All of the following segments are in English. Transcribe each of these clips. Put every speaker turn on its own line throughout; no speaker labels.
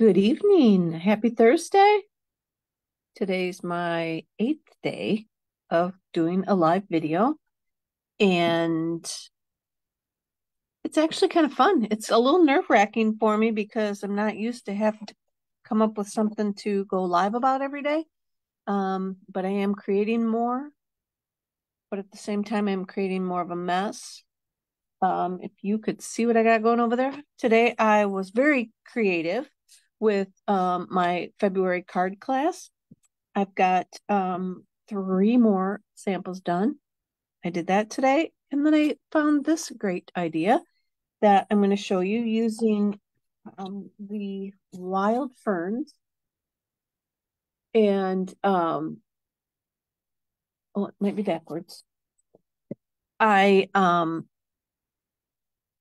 Good evening. Happy Thursday. Today's my 8th day of doing a live video, and it's actually kind of fun. It's a little nerve-wracking for me because I'm not used to having to come up with something to go live about every day. But I am creating more, but at the same time, I'm creating more of a mess. If you could see what I got going over there. Today, I was very creative with my February card class. I've got three more samples done. I did that today, and then I found this great idea that I'm going to show you using the wild ferns and oh, it might be backwards. I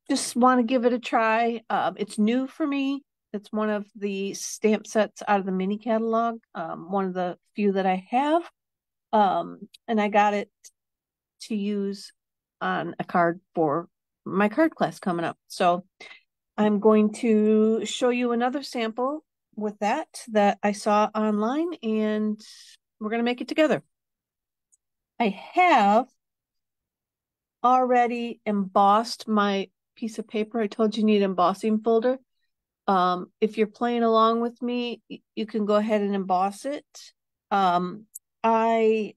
just want to give it a try. It's new for me. It's one of the stamp sets out of the mini catalog, one of the few that I have. And I got it to use on a card for my card class coming up. So I'm going to show you another sample with that I saw online, and we're going to make it together. I have already embossed my piece of paper. I told you need an embossing folder. If you're playing along with me, you can go ahead and emboss it. I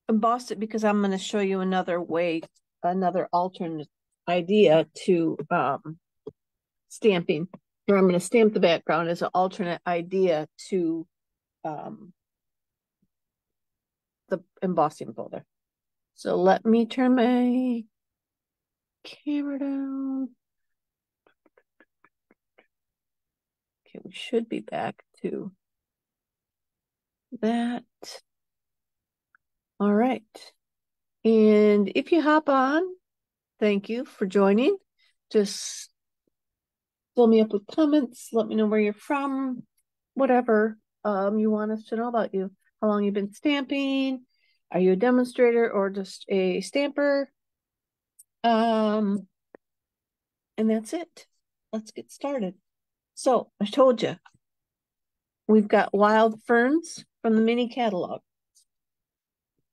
embossed it because I'm going to show you another way, another alternate idea to stamping, where I'm going to stamp the background as an alternate idea to the embossing folder. So let me turn my camera down. Okay, we should be back to that. All right. And if you hop on, thank you for joining. Just fill me up with comments. Let me know where you're from, whatever you want us to know about you. How long you've been stamping? Are you a demonstrator or just a stamper? And that's it. Let's get started. So I told you, we've got wild ferns from the mini catalog.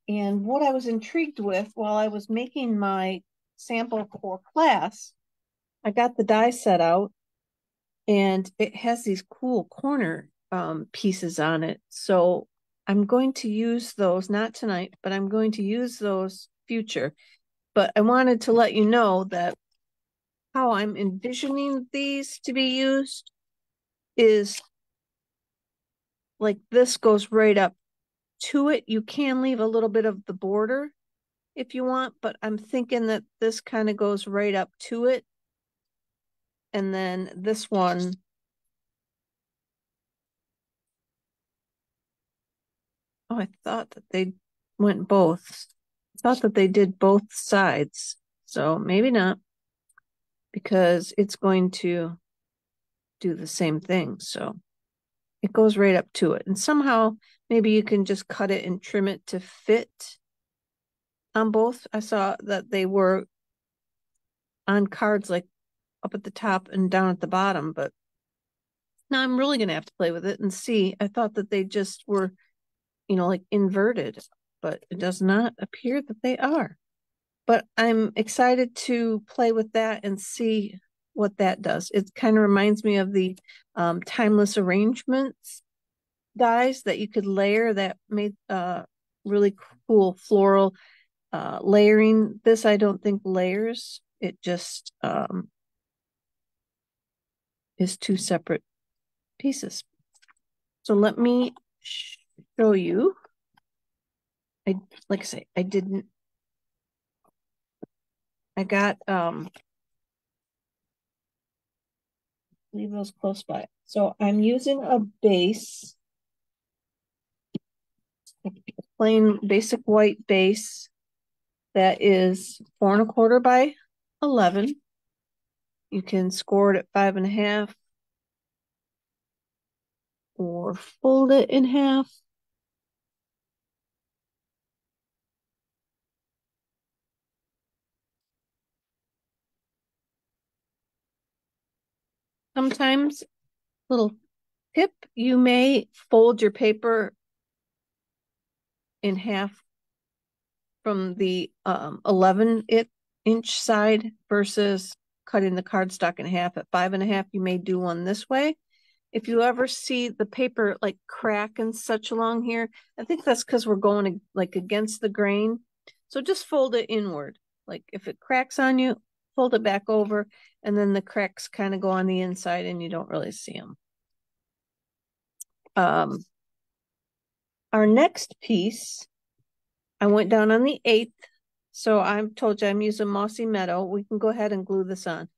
And what I was intrigued with while I was making my sample for class, I got the die set out, and it has these cool corner pieces on it. So I'm going to use those, not tonight, but I'm going to use those future. But I wanted to let you know that how I'm envisioning these to be used is like this goes right up to it. You can leave a little bit of the border if you want, but I'm thinking that this kind of goes right up to it. And then this one, oh, I thought that they went both. I thought that they did both sides. So maybe not, because it's going to do the same thing. So it goes right up to it. And somehow maybe you can just cut it and trim it to fit on both. I saw that they were on cards like up at the top and down at the bottom, but now I'm really going to have to play with it and see. I thought that they just were, like inverted, but it does not appear that they are. But I'm excited to play with that and see what that does. It kind of reminds me of the timeless arrangements dies that you could layer that made really cool floral layering. This I don't think layers. It just is two separate pieces. So let me show you. Like I say, I didn't. I got leave those close by. So I'm using a base, a plain basic white base that is 4¼ by 11. You can score it at 5½, or fold it in half. Sometimes little tip, you may fold your paper in half from the 11-inch side versus cutting the cardstock in half at 5.5. You may do one this way. If you ever see the paper like crack and such along here, I think that's because we're going like against the grain. So just fold it inward. Like if it cracks on you, fold it back over, and then the cracks kind of go on the inside and you don't really see them. Our next piece, I went down on the 1/8. So I've told you I'm using Mossy Meadow. We can go ahead and glue this on.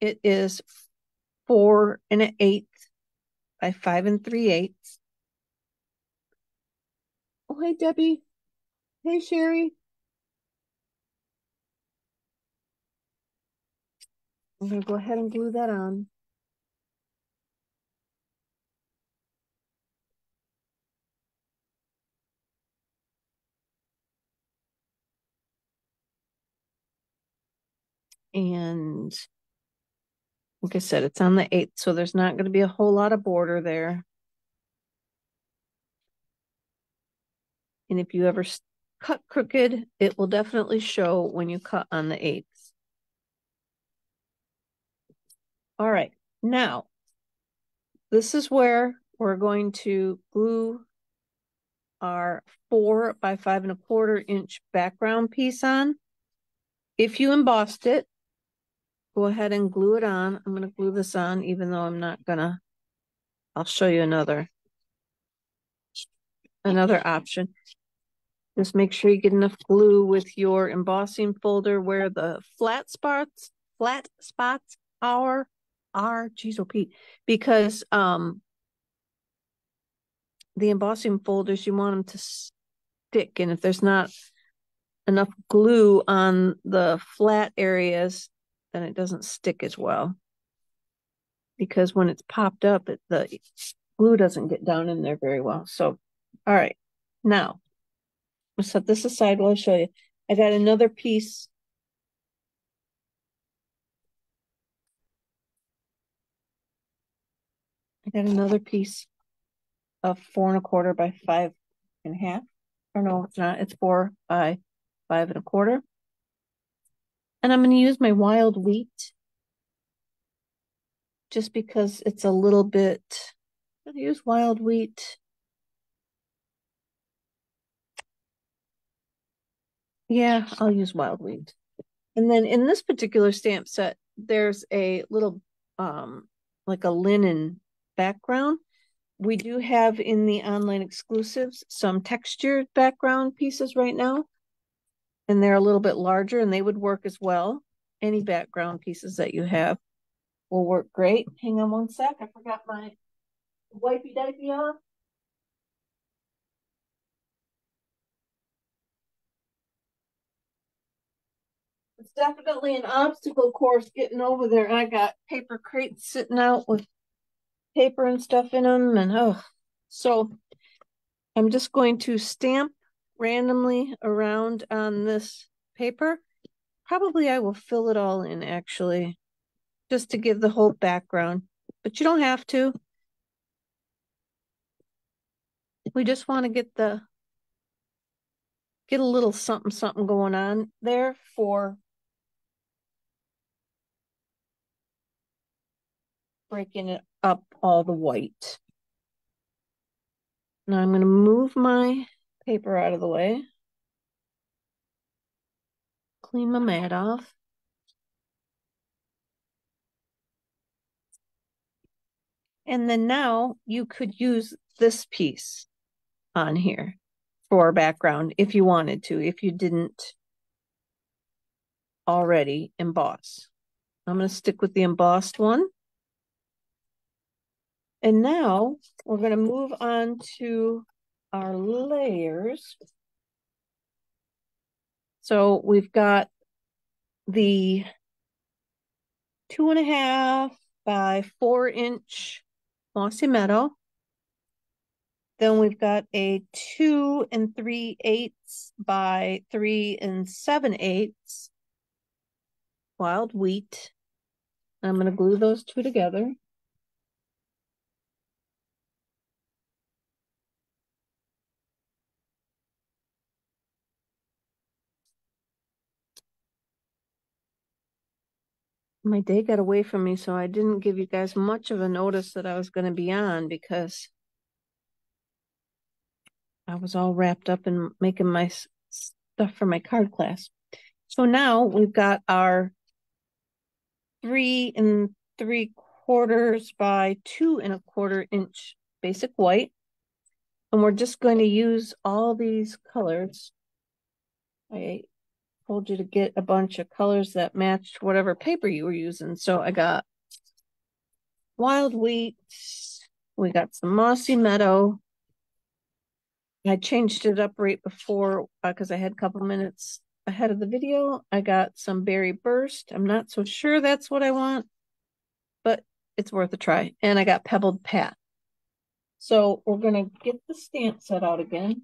It is 4 1/8 by 5 3/8. Oh, hey, Debbie. Hey, Sherry. I'm going to go ahead and glue that on. And like I said, it's on the 1/8, so there's not going to be a whole lot of border there. And if you ever cut crooked, it will definitely show when you cut on the 1/8. All right, now this is where we're going to glue our 4 by 5 1/4 inch background piece on. If you embossed it, go ahead and glue it on. I'm going to glue this on, even though I'm not gonna. I'll show you another option. Just make sure you get enough glue with your embossing folder where the flat spots are, geez, oh Pete, because the embossing folders, you want them to stick, and if there's not enough glue on the flat areas, then it doesn't stick as well. Because when it's popped up, the glue doesn't get down in there very well. So, all right, now I'll set this aside while I show you. I got another piece. I got another piece of 4 1/4 by 5.5. Or no, it's not. It's 4 by 5 1/4. And I'm going to use my wild wheat just because it's a little bit. I'm going to use wild wheat. Yeah, I'll use wild wheat. And then in this particular stamp set, there's a little like a linen background. We do have in the online exclusives some textured background pieces right now. And they're a little bit larger and they would work as well. Any background pieces that you have will work great. Hang on one sec. I forgot my wipey diapy on. It's definitely an obstacle course getting over there. I got paper crates sitting out with paper and stuff in them, and so I'm just going to stamp randomly around on this paper. Probably I will fill it all in actually, just to give the whole background, but you don't have to. We just want to get a little something going on there for breaking it up all the white. Now I'm going to move my paper out of the way. Clean my mat off. And then now you could use this piece on here for background if you wanted to, if you didn't already emboss. I'm going to stick with the embossed one. And now we're going to move on to our layers. So we've got the 2.5 by 4-inch Mossy Meadow. Then we've got a 2 3/8 by 3 7/8 wild wheat. I'm going to glue those two together. my day got away from me, so I didn't give you guys much of a notice that I was going to be on because I was all wrapped up in making my stuff for my card class. So now we've got our 3 3/4 by 2 1/4 inch basic white. And we're just going to use all these colors. I told you to get a bunch of colors that matched whatever paper you were using. So I got wild wheat. We got some mossy meadow. I changed it up right before because I had a couple minutes ahead of the video. I got some berry burst. I'm not so sure that's what I want, but it's worth a try. And I got pebbled pat. So we're going to get the stamp set out again.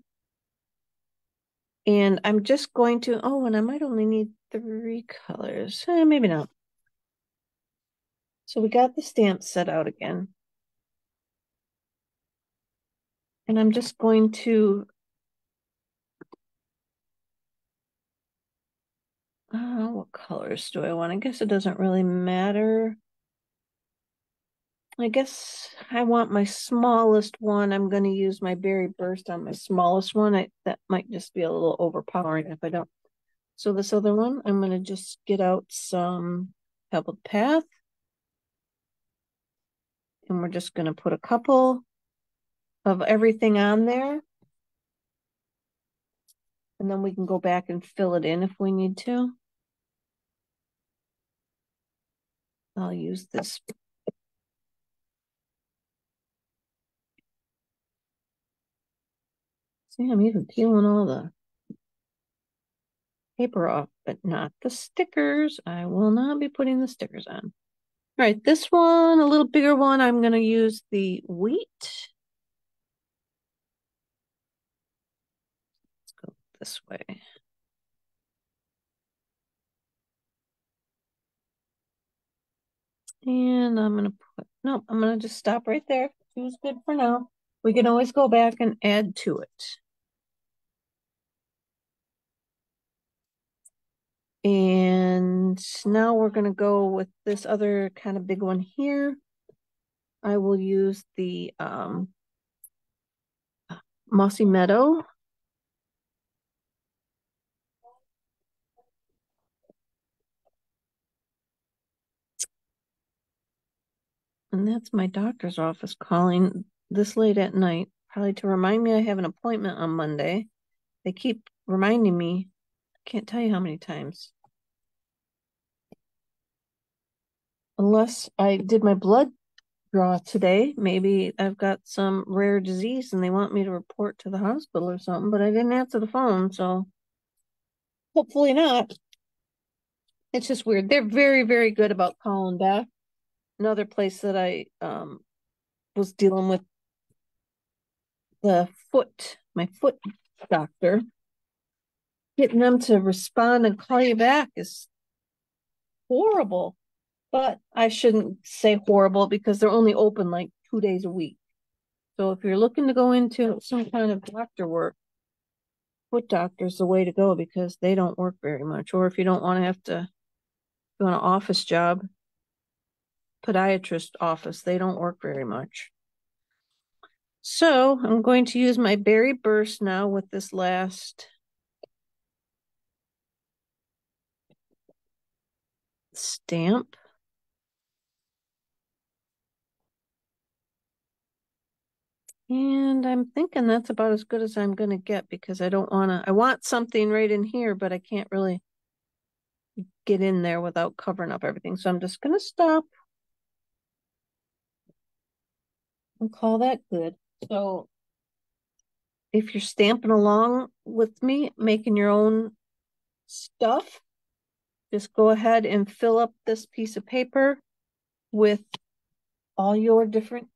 And I'm just going to, oh, and I might only need 3 colors. Maybe not. So we got the stamp set out again. And I'm just going to, what colors do I want? I guess it doesn't really matter. I guess I want my smallest one. I'm going to use my berry burst on my smallest one. That might just be a little overpowering if I don't. So this other one, I'm going to just get out some pebbled path. And we're just going to put a couple of everything on there. And then we can go back and fill it in if we need to. I'll use this. See, I'm even peeling all the paper off, but not the stickers. I will not be putting the stickers on. All right, this one, a little bigger one, I'm going to use the wheat. Let's go this way. And I'm going to put, no, I'm going to just stop right there. Two's good for now. We can always go back and add to it. And now we're going to go with this other kind of big one here. I will use the Mossy Meadow. And that's my doctor's office calling this late at night, probably to remind me I have an appointment on Monday. They keep reminding me. I can't tell you how many times. Unless I did my blood draw today, maybe I've got some rare disease and they want me to report to the hospital or something, but I didn't answer the phone, so hopefully not. It's just weird. They're very, very good about calling back. Another place that I was dealing with my foot doctor, getting them to respond and call you back is horrible. But I shouldn't say horrible because they're only open like 2 days a week. So if you're looking to go into some kind of doctor work, foot doctor's the way to go because they don't work very much. Or if you don't want to have to do an office job, podiatrist office, they don't work very much. So I'm going to use my berry burst now with this last stamp. And I'm thinking that's about as good as I'm going to get because I want something right in here, but I can't really get in there without covering up everything. So I'm just going to stop and call that good. So if you're stamping along with me, making your own stuff, just go ahead and fill up this piece of paper with all your different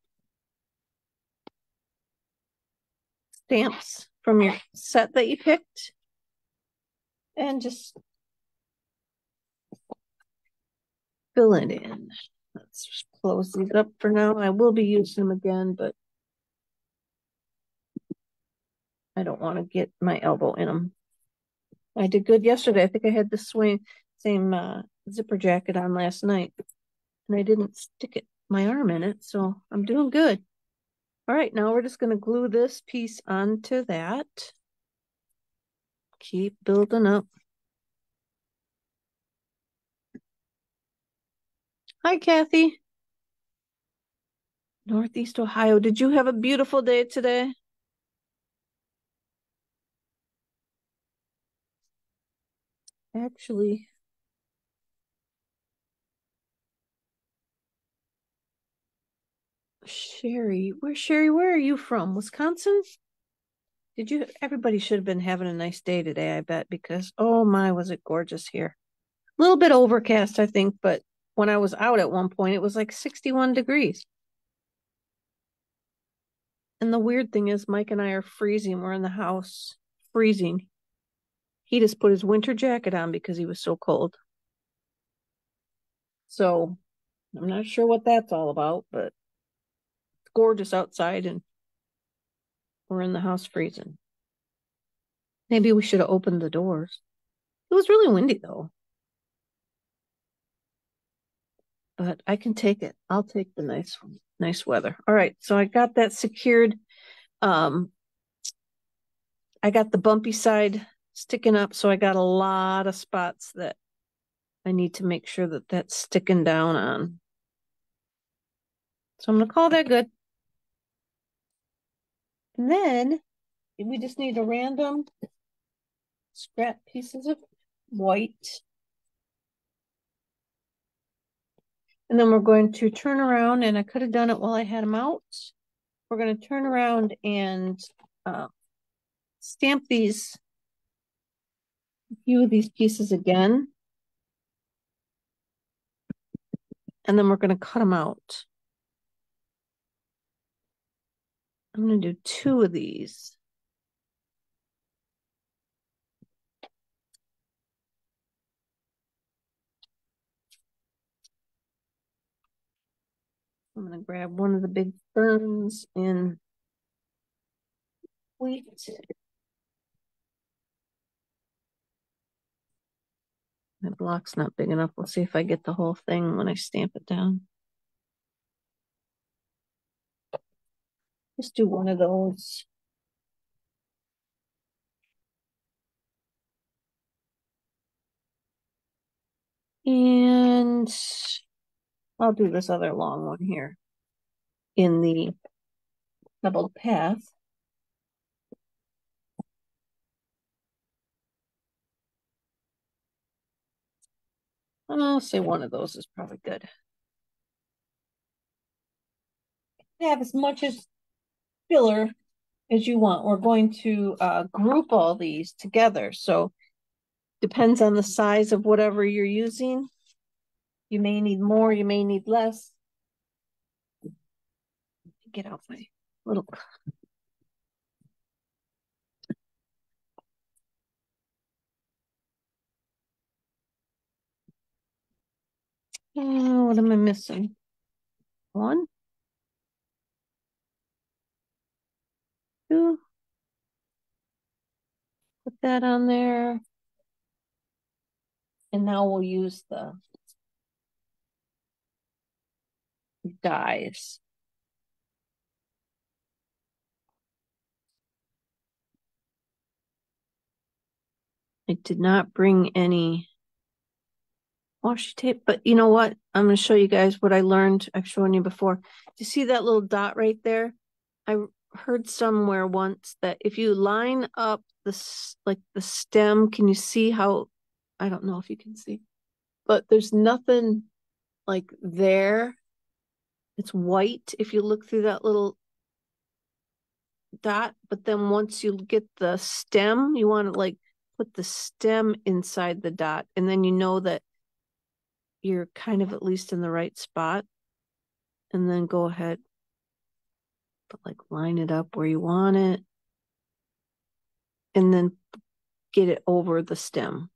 stamps from your set that you picked. And just fill it in. Let's just close these up for now. I will be using them again, but I don't want to get my elbow in them. I did good yesterday. I think I had the same zipper jacket on last night, and I didn't stick my arm in it, so I'm doing good. All right, now we're just going to glue this piece onto that. Keep building up. Hi, Kathy. Northeast Ohio. Did you have a beautiful day today? Actually, Sherry, where are you from? Wisconsin? Everybody should have been having a nice day today, I bet, because oh my, was it gorgeous here. A little bit overcast, I think, but when I was out at one point, it was like 61 degrees. And the weird thing is, Mike and I are freezing. We're in the house freezing. He just put his winter jacket on because he was so cold. So I'm not sure what that's all about, but it's gorgeous outside and we're in the house freezing. Maybe we should have opened the doors. It was really windy though. But I can take it. I'll take the nice weather. All right, so I got that secured. I got the bumpy side sticking up, so I got a lot of spots that I need to make sure that that's sticking down on. So I'm gonna call that good. And then we just need a random scrap pieces of white. And then we're going to turn around, and I could have done it while I had them out. We're going to turn around and stamp a few of these pieces again. And then we're going to cut them out. I'm going to do 2 of these. I'm going to grab one of the big ferns in wheat. My block's not big enough. We'll see if I get the whole thing when I stamp it down. Just do one of those. And I'll do this other long one here in the doubled path. I'll say one of those is probably good. Have as much as filler as you want. We're going to group all these together. So depends on the size of whatever you're using. You may need more, you may need less. Get out my little. Oh, what am I missing? 1, 2. Put that on there. And now we'll use the dies. I did not bring any washi tape, but you know what? I'm going to show you guys what I learned. I've shown you before. Do you see that little dot right there? I heard somewhere once that if you line up the stem, can you see how, I don't know if you can see, but there's nothing like there. It's white if you look through that little dot, but then once you get the stem, you want to like put the stem inside the dot, and then you know that you're kind of at least in the right spot. And then go ahead, but like line it up where you want it, and then get it over the stem.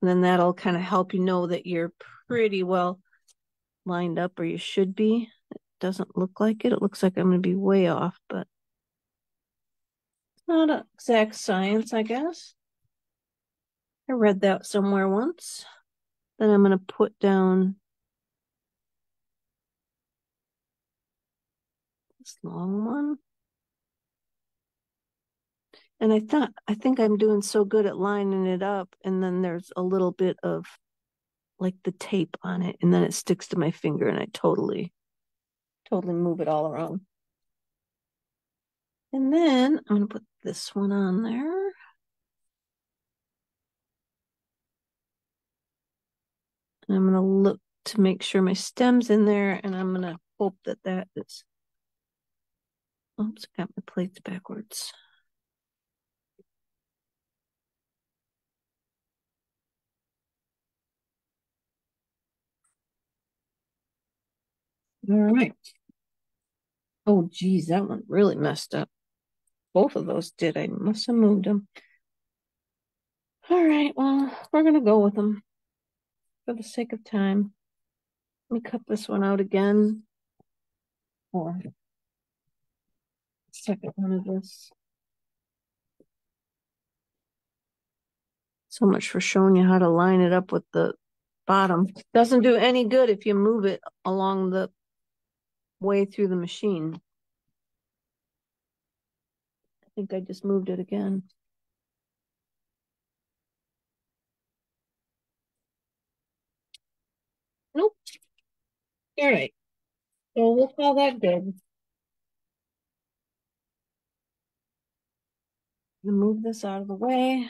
And then that'll kind of help you know that you're pretty well lined up, or you should be. It doesn't look like it. It looks like I'm going to be way off, but it's not an exact science, I guess. I read that somewhere once. Then I'm going to put down this long one. And I think I'm doing so good at lining it up, and then there's a little bit of like the tape on it, and then it sticks to my finger, and I totally move it all around. And then I'm gonna put this one on there. And I'm gonna look to make sure my stem's in there, and I'm gonna hope that that is. Oops, I got my plates backwards. All right. Oh, geez, that one really messed up. Both of those did. I must have moved them. All right, well, we're going to go with them for the sake of time. Let me cut this one out again. Or second one of this. So much for showing you how to line it up with the bottom. Doesn't do any good if you move it along the way through the machine. I think I just moved it again. Nope. All right. So we'll call that good. Move this out of the way.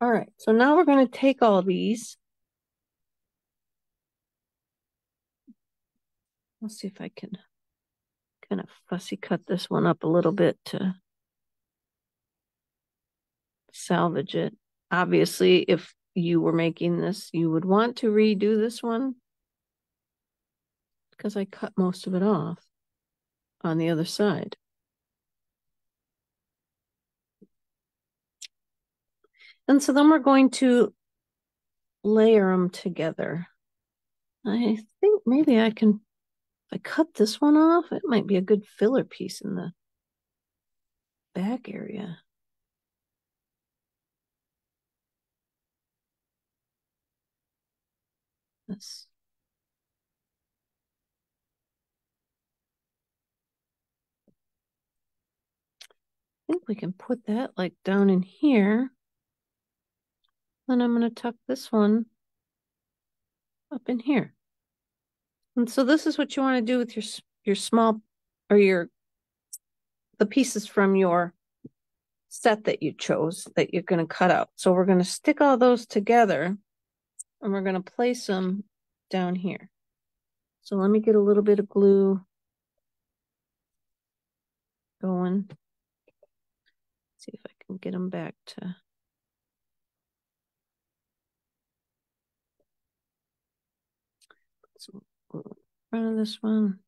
All right. So now we're going to take all these. Let's see if I can kind of fussy cut this one up a little bit to salvage it. Obviously, if you were making this, you would want to redo this one because I cut most of it off on the other side. And so then we're going to layer them together. I think maybe I can, if I cut this one off, it might be a good filler piece in the back area. This. I think we can put that like down in here. Then I'm going to tuck this one up in here. And so this is what you want to do with your small or the pieces from your set that you chose that you're going to cut out. So we're going to stick all those together and we're going to place them down here. So let me get a little bit of glue going. See if I can get them back to. Some glue in front of this one.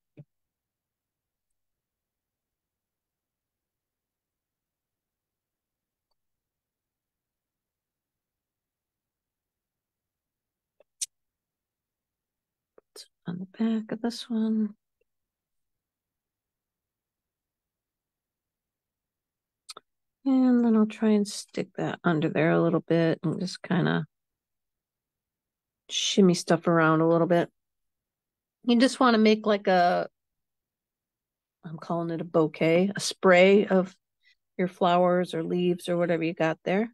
On the back of this one. And then I'll try and stick that under there a little bit and just kind of shimmy stuff around a little bit. You just want to make like I'm calling it a bouquet, a spray of your flowers or leaves or whatever you got there.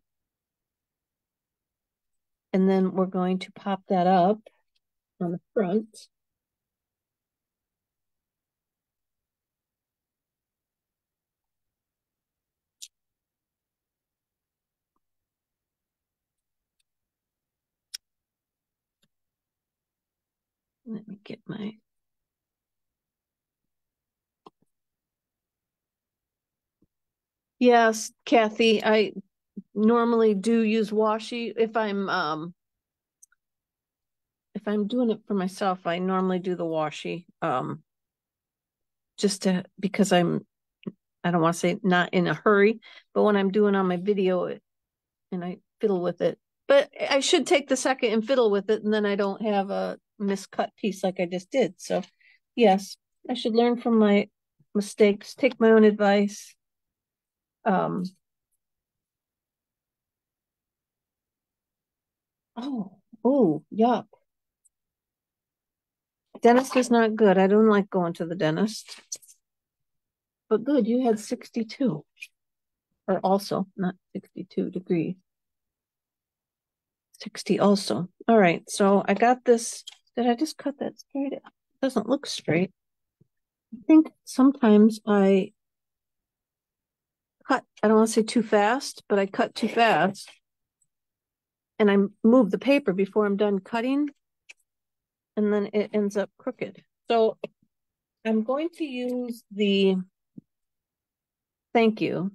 And then we're going to pop that up on the front. Let me get my. Yes, Kathy, I normally do use washi if I'm doing it for myself. I normally do the washi just because I don't want to say not in a hurry, but when I'm doing on my video and I fiddle with it. But I should take the second and fiddle with it, and then I don't have a miscut piece like I just did. So yes, I should learn from my mistakes, take my own advice. Oh, yuck. Dentist is not good. I don't like going to the dentist. But good, you had 62. Or also, not 62 degrees. 60 also. All right, so I got this. Did I just cut that straight? It doesn't look straight. I think sometimes I cut, I don't want to say too fast, but I cut too fast. And I move the paper before I'm done cutting. And then it ends up crooked. So I'm going to use the thank you.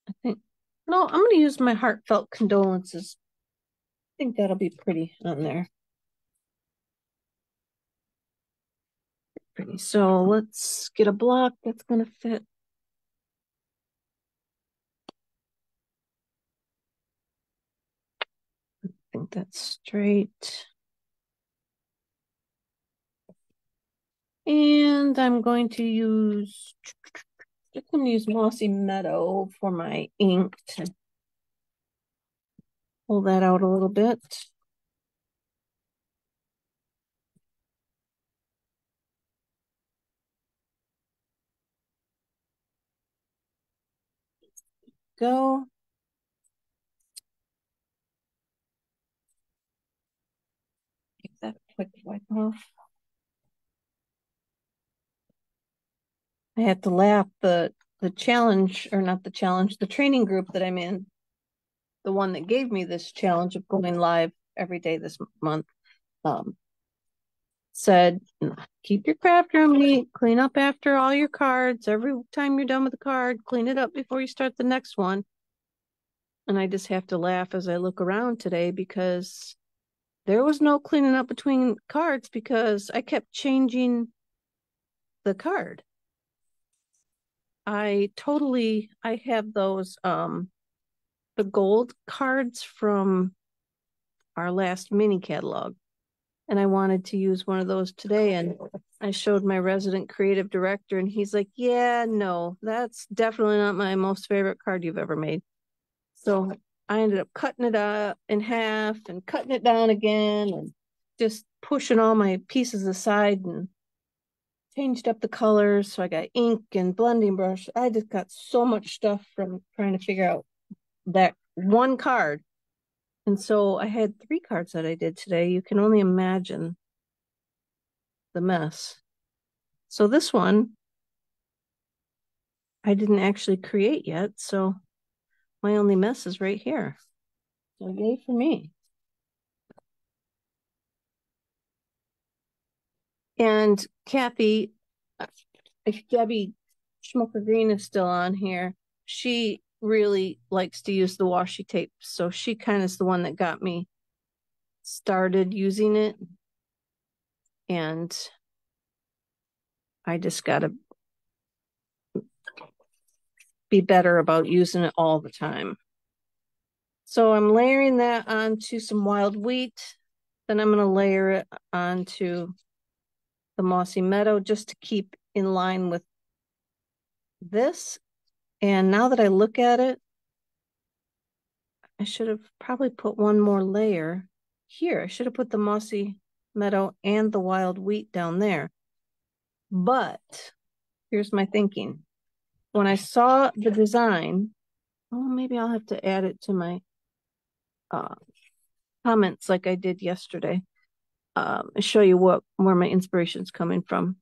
I think, no, I'm going to use my heartfelt condolences. I think that'll be pretty on there. Pretty. So let's get a block that's going to fit. I think that's straight. And I'm going to use, just going to use Mossy Meadow for my ink to pull that out a little bit. Go. Get that quick wipe off. I had to laugh. The challenge, or not the challenge, the training group that I'm in, the one that gave me this challenge of going live every day this month, said, keep your craft room neat, clean up after all your cards. Every time you're done with the card, clean it up before you start the next one. And I just have to laugh as I look around today because there was no cleaning up between cards because I kept changing the card. I have those, the gold cards from our last mini catalog. And I wanted to use one of those today. And I showed my resident creative director and he's like, yeah, no, that's definitely not my most favorite card you've ever made. So I ended up cutting it up in half and cutting it down again and just pushing all my pieces aside and changed up the colors. So I got ink and blending brush. I just got so much stuff from trying to figure out that one card. And so I had 3 cards that I did today. You can only imagine the mess. So this one I didn't actually create yet. So my only mess is right here. So yay for me. And Kathy, if Debbie Schmucker Green is still on here, she really likes to use the washi tape. So she kind of is the one that got me started using it. And I just got to be better about using it all the time. So I'm layering that onto some wild wheat. Then I'm going to layer it onto the Mossy Meadow just to keep in line with this. And now that I look at it, I should have probably put one more layer here. I should have put the Mossy Meadow and the wild wheat down there. But here's my thinking. When I saw the design, oh, maybe I'll have to add it to my comments like I did yesterday. Show you where my inspiration's coming from.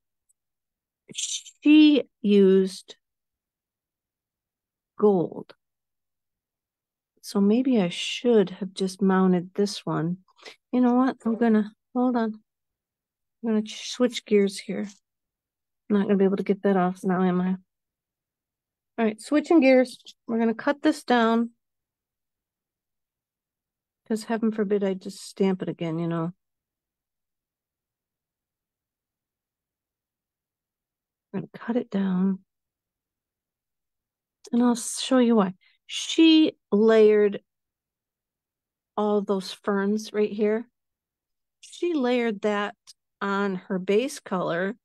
She used gold. So maybe I should have just mounted this one. You know what? Hold on. I'm gonna switch gears here. I'm not gonna be able to get that off now, am I? All right, switching gears. We're gonna cut this down. Because heaven forbid I just stamp it again, you know. I'm gonna cut it down. And I'll show you why. She layered all those ferns right here. She layered that on her base color,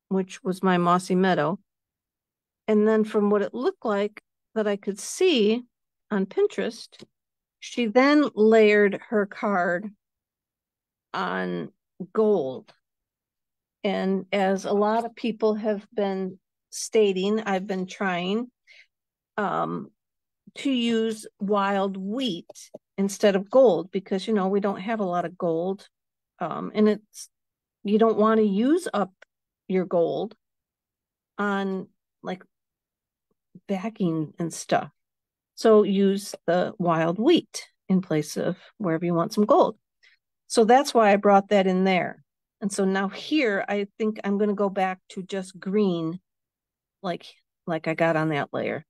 which was my Mossy Meadow. And then from what it looked like that I could see on Pinterest, she then layered her card on gold. And as a lot of people have been stating, I've been trying to use wild wheat instead of gold because, we don't have a lot of gold. And you don't want to use up your gold on like backing and stuff. So use the wild wheat in place of wherever you want some gold. So that's why I brought that in there. And so now here, I think I'm going to go back to just green, like I got on that layer.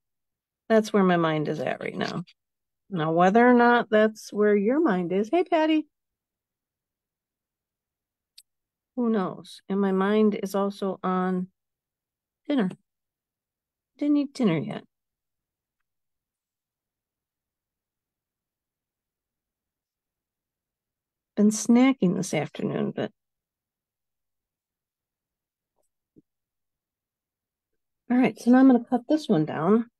That's where my mind is at right now. Now, whether or not that's where your mind is, hey, Patty, who knows? And my mind is also on dinner. Didn't eat dinner yet. Been snacking this afternoon, but all right, so now I'm going to cut this one down.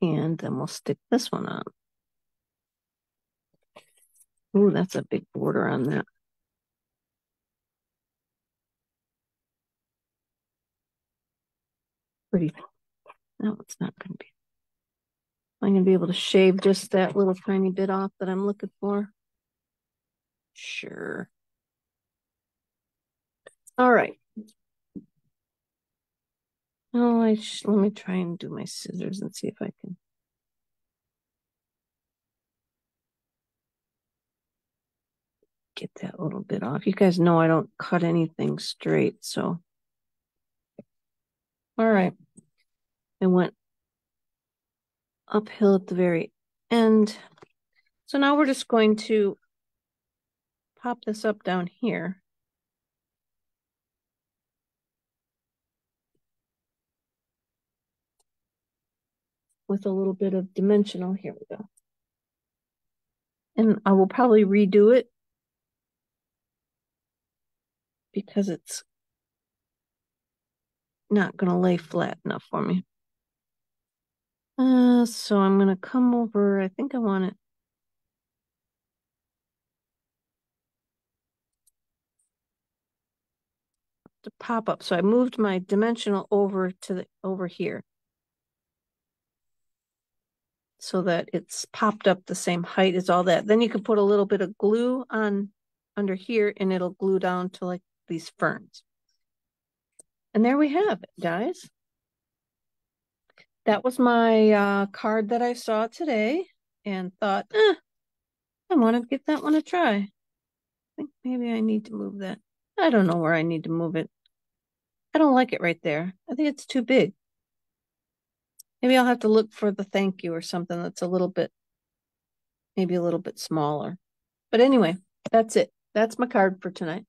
And then we'll stick this one on. Ooh, that's a big border on that. Pretty. No, it's not going to be. I'm going to be able to shave just that little tiny bit off that I'm looking for. Sure. All right. Oh, let me try and do my scissors and see if I can. Get that little bit off. You guys know I don't cut anything straight, so. All right. I went uphill at the very end. So now we're just going to pop this up down here. With a little bit of dimensional. Here we go. And I will probably redo it because it's not going to lay flat enough for me. So I'm going to come over. I think I want it to pop up. So I moved my dimensional over to over here so that it's popped up the same height as all that. Then you can put a little bit of glue on under here and it'll glue down to like these ferns. And there we have it, guys. That was my card that I saw today and thought, I want to give that one a try. I think maybe I need to move that. I don't know where I need to move it. I don't like it right there. I think it's too big. Maybe I'll have to look for the thank you or something that's maybe a little bit smaller. But anyway, that's it. That's my card for tonight.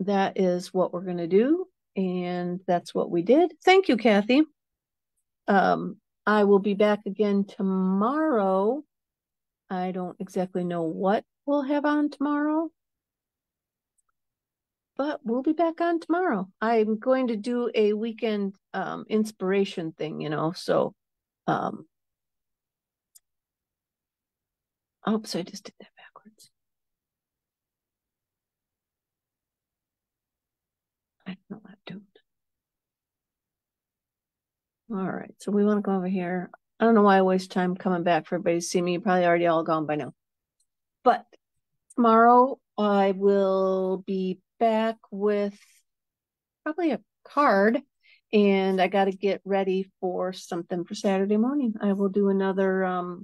That is what we're going to do. And that's what we did. Thank you, Kathy. I will be back again tomorrow. I don't exactly know what we'll have on tomorrow, but we'll be back on tomorrow. I'm going to do a weekend inspiration thing, so oops, I just did that backwards. I don't know what I'm doing. All right, so we want to go over here. I don't know why I waste time coming back for everybody to see me. You're probably already all gone by now. But tomorrow I will be back with probably a card, and I got to get ready for something for Saturday morning. I will do another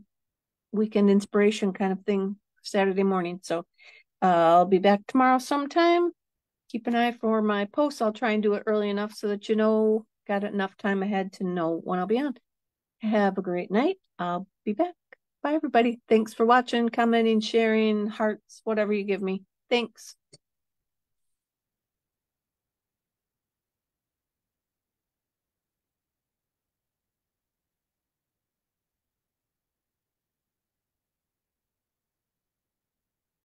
weekend inspiration kind of thing Saturday morning. So I'll be back tomorrow sometime. Keep an eye for my posts. I'll try and do it early enough so that got enough time ahead to know when I'll be on. Have a great night. I'll be back. Bye, everybody. Thanks for watching, commenting, sharing, hearts, whatever you give me. Thanks.